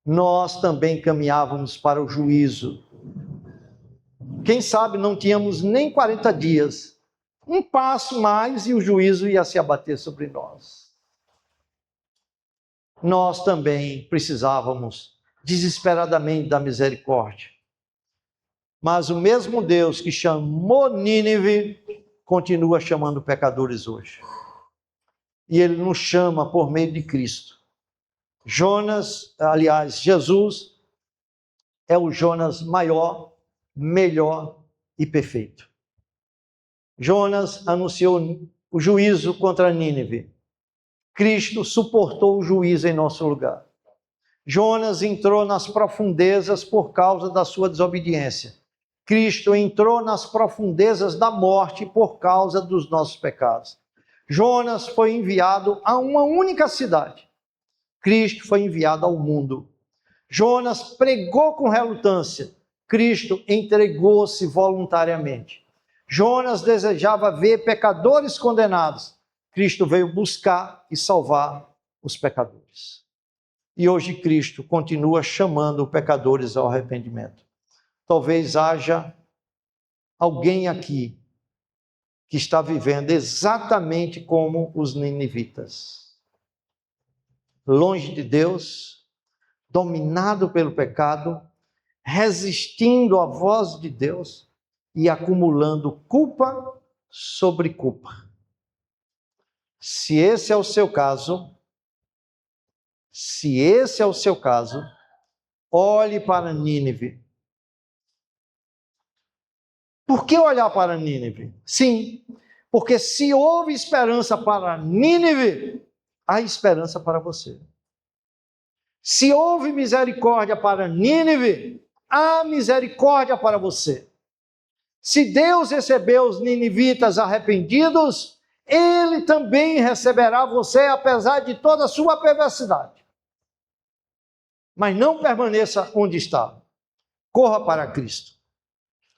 Nós também caminhávamos para o juízo. Quem sabe não tínhamos nem 40 dias. Um passo mais e o juízo ia se abater sobre nós. Nós também precisávamos desesperadamente da misericórdia. Mas o mesmo Deus que chamou Nínive continua chamando pecadores hoje. E Ele nos chama por meio de Cristo. Jesus é o Jonas maior, melhor e perfeito. Jonas anunciou o juízo contra Nínive. Cristo suportou o juízo em nosso lugar. Jonas entrou nas profundezas por causa da sua desobediência. Cristo entrou nas profundezas da morte por causa dos nossos pecados. Jonas foi enviado a uma única cidade. Cristo foi enviado ao mundo. Jonas pregou com relutância. Cristo entregou-se voluntariamente. Jonas desejava ver pecadores condenados. Cristo veio buscar e salvar os pecadores. E hoje Cristo continua chamando pecadores ao arrependimento. Talvez haja alguém aqui que está vivendo exatamente como os ninivitas. Longe de Deus, dominado pelo pecado, resistindo à voz de Deus e acumulando culpa sobre culpa. Se esse é o seu caso, olhe para Nínive. Por que olhar para Nínive? Sim, porque se houve esperança para Nínive, há esperança para você. Se houve misericórdia para Nínive, há misericórdia para você. Se Deus recebeu os ninivitas arrependidos, Ele também receberá você, apesar de toda a sua perversidade. Mas não permaneça onde está. Corra para Cristo.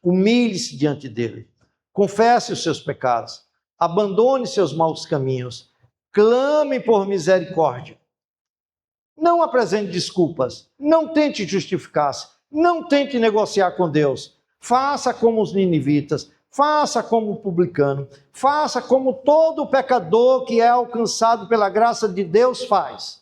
Humilhe-se diante dele. Confesse os seus pecados. Abandone seus maus caminhos. Clame por misericórdia. Não apresente desculpas. Não tente justificar-se. Não tente negociar com Deus. Faça como os ninivitas. Faça como o publicano. Faça como todo pecador que é alcançado pela graça de Deus faz.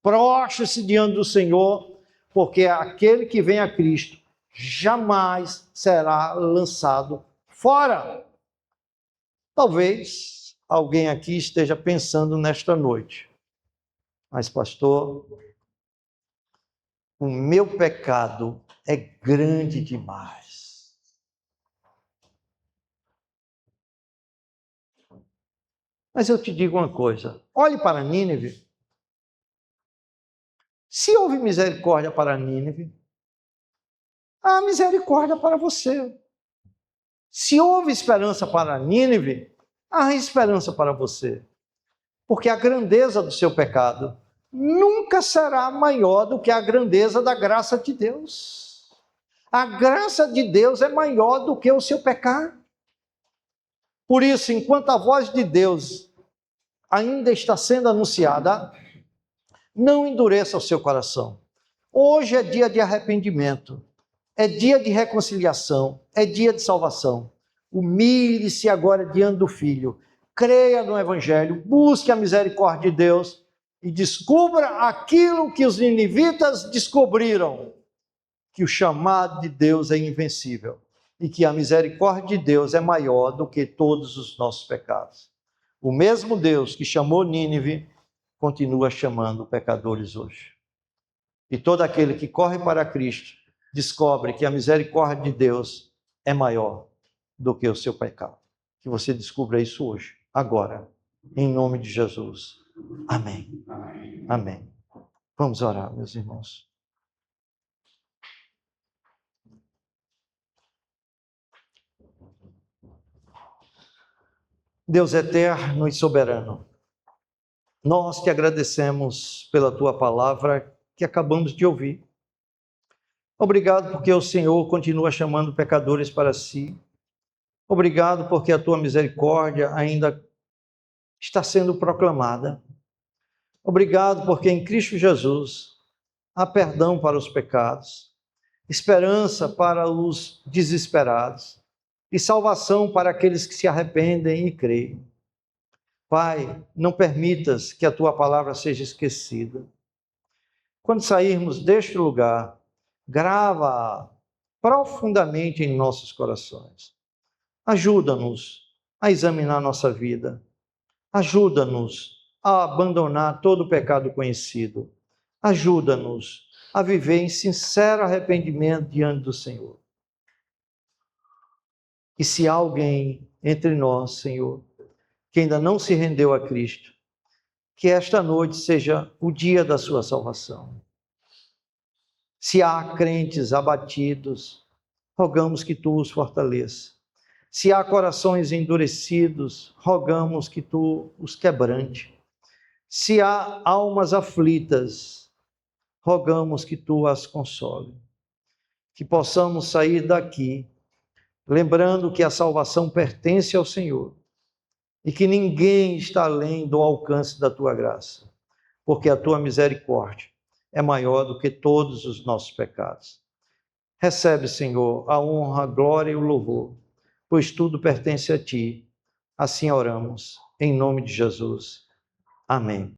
Prostre-se diante do Senhor, porque aquele que vem a Cristo jamais será lançado fora. Talvez alguém aqui esteja pensando nesta noite, mas pastor, o meu pecado é grande demais. Mas eu te digo uma coisa, olhe para Nínive. Se houve misericórdia para Nínive, há misericórdia para você. Se houve esperança para Nínive, há esperança para você. Porque a grandeza do seu pecado nunca será maior do que a grandeza da graça de Deus. A graça de Deus é maior do que o seu pecado. Por isso, enquanto a voz de Deus ainda está sendo anunciada, Não endureça o seu coração. Hoje é dia de arrependimento, é dia de reconciliação, é dia de salvação. Humilhe-se agora diante do Filho, creia no Evangelho, busque a misericórdia de Deus e descubra aquilo que os ninivitas descobriram, que o chamado de Deus é invencível e que a misericórdia de Deus é maior do que todos os nossos pecados. O mesmo Deus que chamou Nínive continua chamando pecadores hoje. E todo aquele que corre para Cristo descobre que a misericórdia de Deus é maior do que o seu pecado. Que você descubra isso hoje, agora, em nome de Jesus. Amém. Amém. Amém. Vamos orar, meus irmãos. Deus eterno e soberano, nós te agradecemos pela tua palavra que acabamos de ouvir. Obrigado porque o Senhor continua chamando pecadores para si. Obrigado porque a tua misericórdia ainda está sendo proclamada. Obrigado porque em Cristo Jesus há perdão para os pecados, esperança para os desesperados e salvação para aqueles que se arrependem e creem. Pai, não permitas que a tua palavra seja esquecida. Quando sairmos deste lugar, grava profundamente em nossos corações. Ajuda-nos a examinar nossa vida. Ajuda-nos a abandonar todo o pecado conhecido. Ajuda-nos a viver em sincero arrependimento diante do Senhor. E se há alguém entre nós, Senhor, que ainda não se rendeu a Cristo, que esta noite seja o dia da sua salvação. Se há crentes abatidos, rogamos que tu os fortaleça. Se há corações endurecidos, rogamos que tu os quebrante. Se há almas aflitas, rogamos que tu as console. Que possamos sair daqui, lembrando que a salvação pertence ao Senhor e que ninguém está além do alcance da tua graça, porque a tua misericórdia é maior do que todos os nossos pecados. Recebe, Senhor, a honra, a glória e o louvor, pois tudo pertence a ti. Assim oramos, em nome de Jesus. Amém.